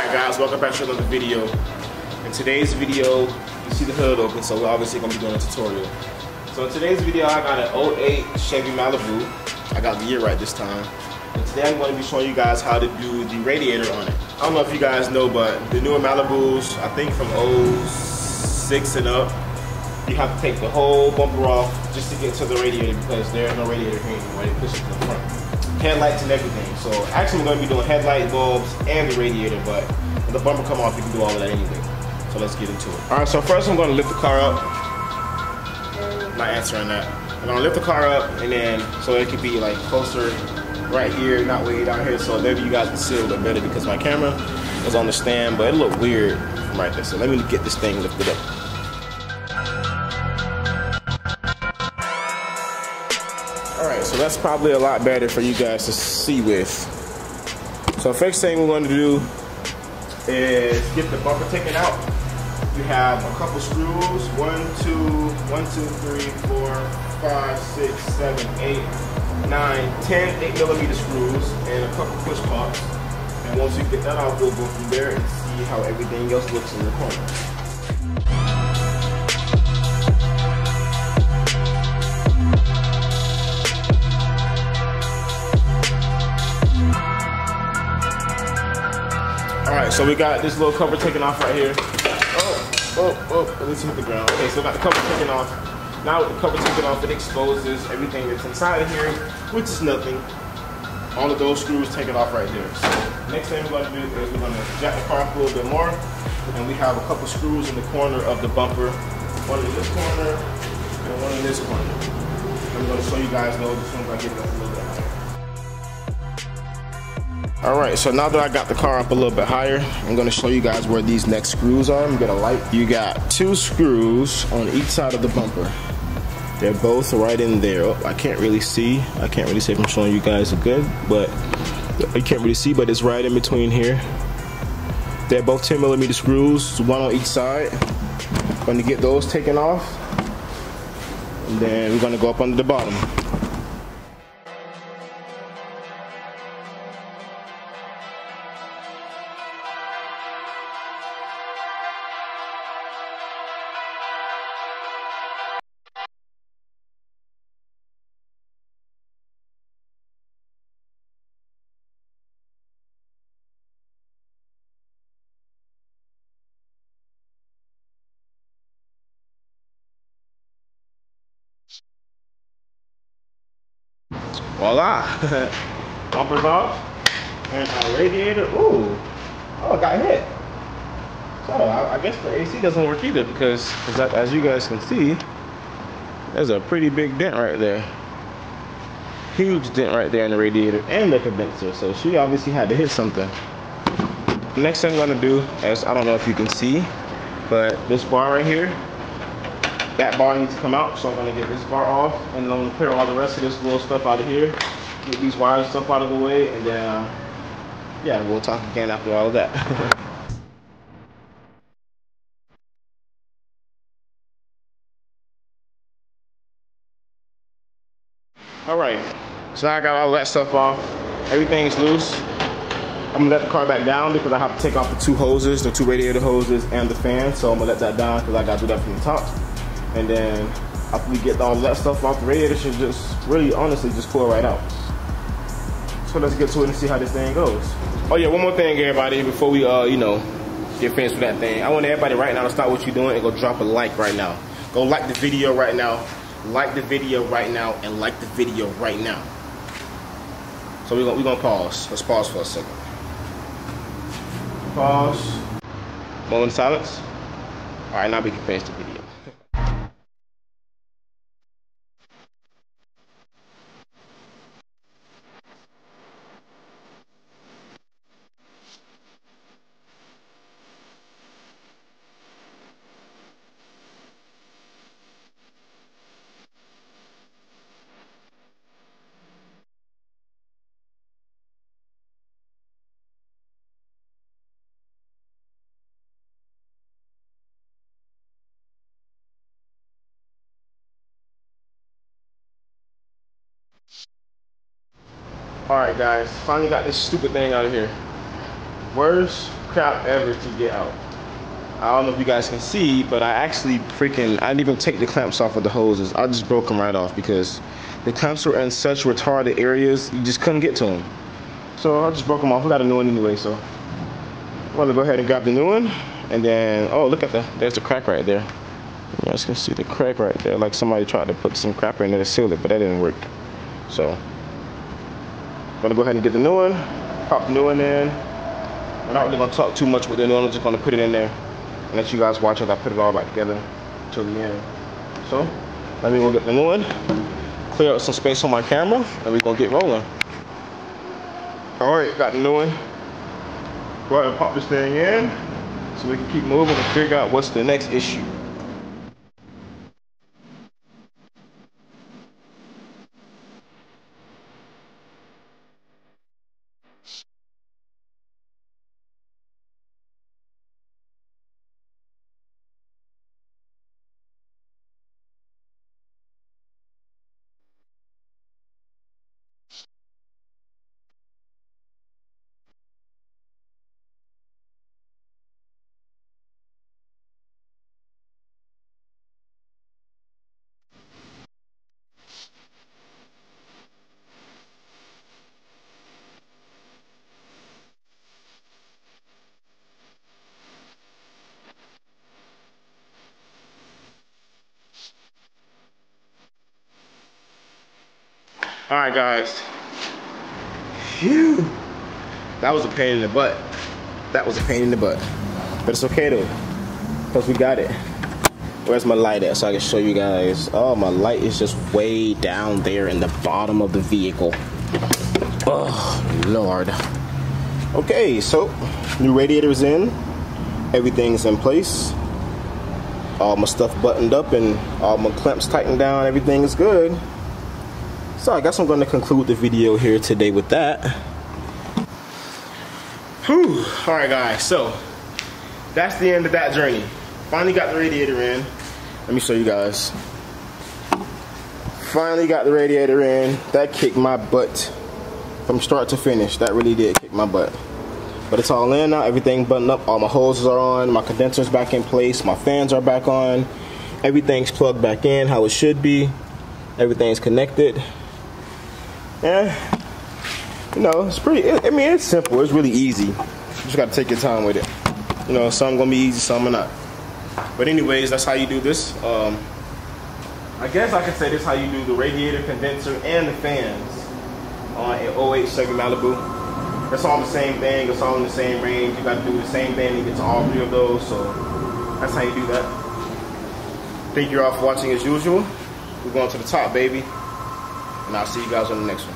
Alright guys, welcome back to another video. In today's video, you see the hood open, so we're obviously going to be doing a tutorial. So in today's video, I got an 08 Chevy Malibu. I got the year right this time. And today I'm going to be showing you guys how to do the radiator on it. I don't know if you guys know, but the newer Malibus, I think from 06 and up, you have to take the whole bumper off just to get to the radiator because there's no radiator here anymore. They push it to the front. Headlights and everything. So actually we're going to be doing headlight, bulbs, and the radiator, but when the bumper come off, you can do all of that anyway. So let's get into it. Alright, so first I'm going to lift the car up. Not answering that. I'm going to lift the car up and then so it could be like closer right here, not way down here, so maybe you guys can see it a little better because my camera is on the stand, but it looked weird from right there. So let me get this thing lifted up. Alright, so that's probably a lot better for you guys to see with. So first thing we're going to do is get the bumper taken out. You have a couple screws, 1, 2, 3, 4, 5, 6, 7, 8, 9, 10 8mm screws and a couple push pops. And once you get that out, we'll go from there and see how everything else looks in the corner. Alright, so we got this little cover taken off right here. At least hit the ground. Okay, so we got the cover taken off. Now with the cover taken off, it exposes everything that's inside of here, which is nothing. All of those screws taken off right there. So next thing we're going to do is we're going to jack the car up a little bit more. And we have a couple screws in the corner of the bumper. One in this corner and one in this corner. I'm going to show you guys those as soon as I get it up a little bit higher. Alright, so now that I got the car up a little bit higher, I'm going to show you guys where these next screws are. I'm going to light. You got 2 screws on each side of the bumper. They're both right in there. Oh, I can't really see. I can't really see if I'm showing you guys good, but you can't really see, but it's right in between here. They're both 10mm screws, one on each side. Going to get those taken off, and then we're going to go up under the bottom. Voila! Bumper's off, and our radiator. Ooh! Oh, it got hit. So I guess the AC doesn't work either because, as you guys can see, there's a pretty big dent right there. Huge dent right there in the radiator and the condenser. So she obviously had to hit something. The next thing I'm gonna do is, I don't know if you can see, but this bar right here, that bar needs to come out, so I'm gonna get this bar off, and then I'm gonna clear all the rest of this little stuff out of here, get these wires and stuff out of the way, and then, yeah, we'll talk again after all of that. Alright, so I got all that stuff off. Everything's loose. I'm gonna let the car back down because I have to take off the 2 hoses, the 2 radiator hoses and the fan, so I'm gonna let that down because I gotta do that from the top. And then after we get all that stuff off, the radiator should just really honestly just pull right out. So let's get to it and see how this thing goes. Oh yeah, one more thing everybody, before we you know, get finished with that thing. I want everybody right now to stop what you're doing and go drop a like right now. Go like the video right now, like the video right now, and like the video right now. So we're gonna pause. Let's pause for a second. Pause. Moment of silence. Alright, now we can finish the video. Alright guys, finally got this stupid thing out of here. worst crap ever to get out. I don't know if you guys can see, but I actually I didn't even take the clamps off of the hoses. I just broke them right off because the clamps were in such retarded areas, you just couldn't get to them. So I just broke them off. We got a new one anyway, so I'm gonna go ahead and grab the new one. And then, oh, look at there's the crack right there. You guys can see the crack right there. Like somebody tried to put some crap in there to seal it, but that didn't work. So I'm gonna go ahead and get the new one, pop the new one in. I'm not really gonna talk too much with the new one. I'm just gonna put it in there and let you guys watch as I put it all back together till the end. So let me go get the new one, clear up some space on my camera, and we're gonna get rolling. All right, got the new one. Go ahead and pop this thing in so we can keep moving and figure out what's the next issue. All right, guys. Phew. That was a pain in the butt. That was a pain in the butt. But it's okay though, because we got it. Where's my light at so I can show you guys? Oh, my light is just way down there in the bottom of the vehicle. Oh, Lord. Okay, so new radiator's in. Everything's in place. All my stuff buttoned up and all my clamps tightened down. Everything is good. So I guess I'm going to conclude the video here today with that. Whew. Alright guys, so that's the end of that journey. Finally got the radiator in. Let me show you guys. Finally got the radiator in. That kicked my butt from start to finish. That really did kick my butt. But it's all in now, everything buttoned up, all my hoses are on, my condenser's back in place, my fans are back on, everything's plugged back in how it should be, everything's connected. Yeah, you know, it's pretty, I mean, it's simple, it's really easy. You just gotta take your time with it. You know, some gonna be easy, some are not. But anyways, that's how you do this. I guess I could say this is how you do the radiator, condenser, and the fans on an 08 Chevy Malibu. It's all the same thing, it's all in the same range. You gotta do the same thing to get to all three of those, so that's how you do that. Thank you all for watching as usual. We're going to the top, baby. And I'll see you guys on the next one.